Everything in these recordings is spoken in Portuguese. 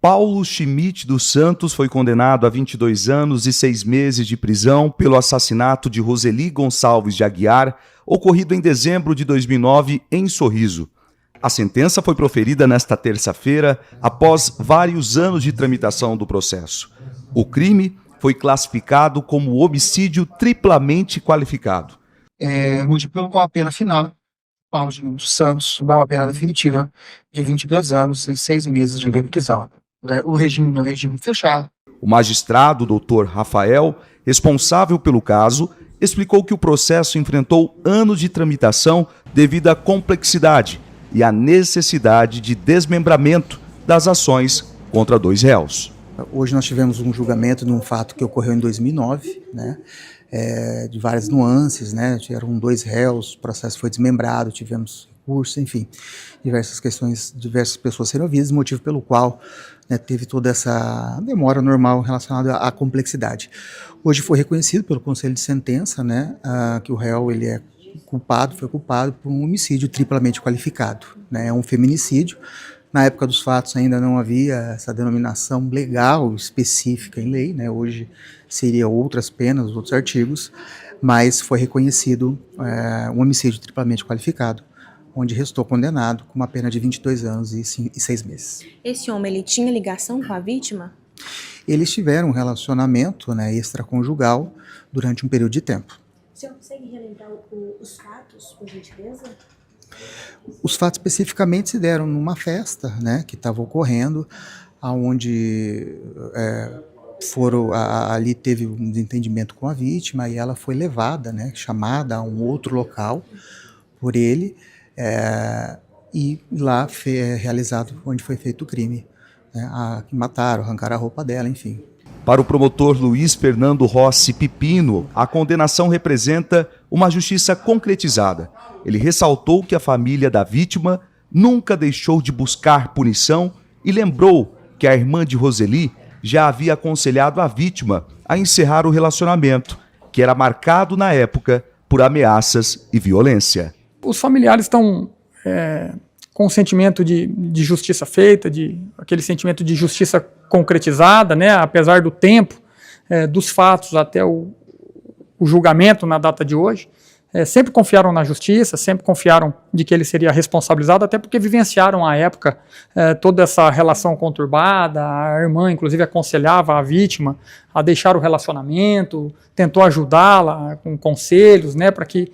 Paulo Schmidt dos Santos foi condenado a 22 anos e 6 meses de prisão pelo assassinato de Roseli Gonçalves de Aguiar, ocorrido em dezembro de 2009 em Sorriso. A sentença foi proferida nesta terça-feira, após vários anos de tramitação do processo. O crime foi classificado como homicídio triplamente qualificado. Hoje, com a pena final, Paulo Schmidt dos Santos dá uma pena definitiva de 22 anos e 6 meses de prisão. O regime fechado. O magistrado, Dr. Rafael, responsável pelo caso, explicou que o processo enfrentou anos de tramitação devido à complexidade e à necessidade de desmembramento das ações contra 2 réus. Hoje nós tivemos um julgamento de um fato que ocorreu em 2009, de várias nuances, Tiveram 2 réus, o processo foi desmembrado, tivemos recurso, enfim, diversas questões, diversas pessoas serão ouvidas, motivo pelo qual teve toda essa demora normal relacionada à complexidade. Hoje foi reconhecido pelo Conselho de Sentença, que o réu ele foi culpado por um homicídio triplamente qualificado, é um feminicídio. Na época dos fatos ainda não havia essa denominação legal específica em lei, hoje seria outras penas, outros artigos, mas foi reconhecido um homicídio triplamente qualificado, onde restou condenado com uma pena de 22 anos e 6 meses. Esse homem, ele tinha ligação com a vítima? Eles tiveram um relacionamento extraconjugal durante um período de tempo. O senhor consegue relembrar os fatos, por gentileza? Os fatos especificamente se deram numa festa que estava ocorrendo, onde ali teve um desentendimento com a vítima e ela foi levada, chamada a um outro local por ele, e lá foi realizado onde foi feito o crime. Que mataram, arrancaram a roupa dela, enfim. Para o promotor Luiz Fernando Rossi Pipino, a condenação representa uma justiça concretizada. Ele ressaltou que a família da vítima nunca deixou de buscar punição e lembrou que a irmã de Roseli já havia aconselhado a vítima a encerrar o relacionamento, que era marcado na época por ameaças e violência. Os familiares estão com o sentimento de justiça feita, aquele sentimento de justiça concretizada, apesar do tempo, dos fatos até o julgamento na data de hoje. Sempre confiaram na justiça, sempre confiaram de que ele seria responsabilizado, até porque vivenciaram à época toda essa relação conturbada. A irmã, inclusive, aconselhava a vítima a deixar o relacionamento, tentou ajudá-la com conselhos, para que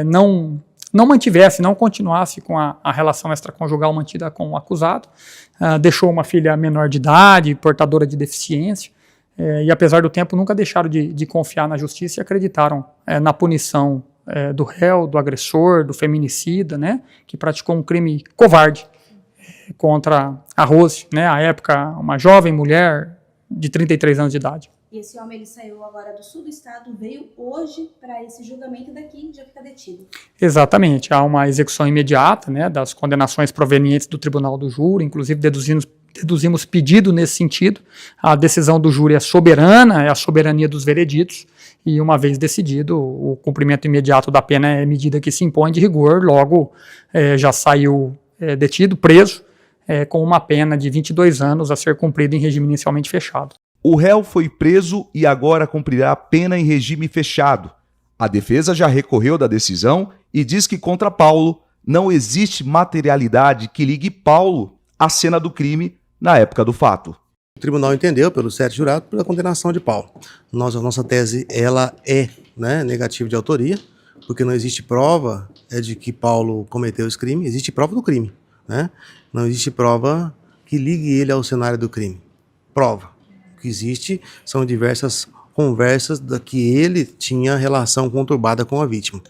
não mantivesse, não continuasse com a relação extraconjugal mantida com o acusado. Deixou uma filha menor de idade, portadora de deficiência, e apesar do tempo nunca deixaram de confiar na justiça e acreditaram na punição do réu, do agressor, do feminicida, que praticou um crime covarde contra a Rose, à época uma jovem mulher de 33 anos de idade. E esse homem, ele saiu agora do sul do estado, veio hoje para esse julgamento daqui, já fica detido. Exatamente, há uma execução imediata das condenações provenientes do Tribunal do Júri, inclusive deduzimos pedido nesse sentido. A decisão do júri é soberana, é a soberania dos vereditos, e uma vez decidido, o cumprimento imediato da pena é medida que se impõe de rigor, logo já saiu detido, preso, com uma pena de 22 anos a ser cumprida em regime inicialmente fechado. O réu foi preso e agora cumprirá a pena em regime fechado. A defesa já recorreu da decisão e diz que contra Paulo não existe materialidade que ligue Paulo à cena do crime na época do fato. O tribunal entendeu, pelos 7 jurados, pela condenação de Paulo. A nossa tese ela é negativa de autoria, porque não existe prova de que Paulo cometeu esse crime, existe prova do crime. Não existe prova que ligue ele ao cenário do crime. Prova. O que existe são diversas conversas que ele tinha relação conturbada com a vítima.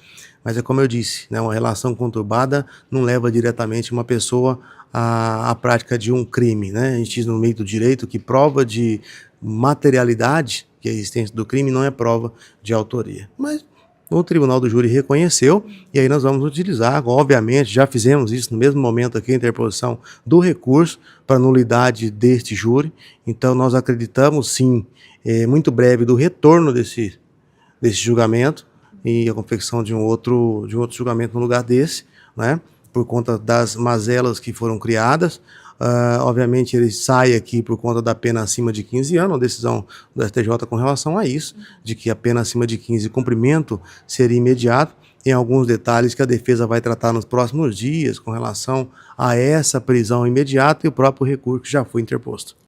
Mas é como eu disse, uma relação conturbada não leva diretamente uma pessoa à prática de um crime. A gente diz no meio do direito que prova de materialidade, que é a existência do crime, não é prova de autoria. Mas o Tribunal do Júri reconheceu, e aí nós vamos utilizar, obviamente, já fizemos isso no mesmo momento aqui, a interposição do recurso para nulidade deste júri. Então nós acreditamos sim, muito breve, do retorno desse julgamento e a confecção de um outro julgamento no lugar desse, por conta das mazelas que foram criadas. Obviamente ele sai aqui por conta da pena acima de 15 anos, uma decisão do STJ com relação a isso, de que a pena acima de 15, cumprimento seria imediato. Tem alguns detalhes que a defesa vai tratar nos próximos dias com relação a essa prisão imediata e o próprio recurso que já foi interposto.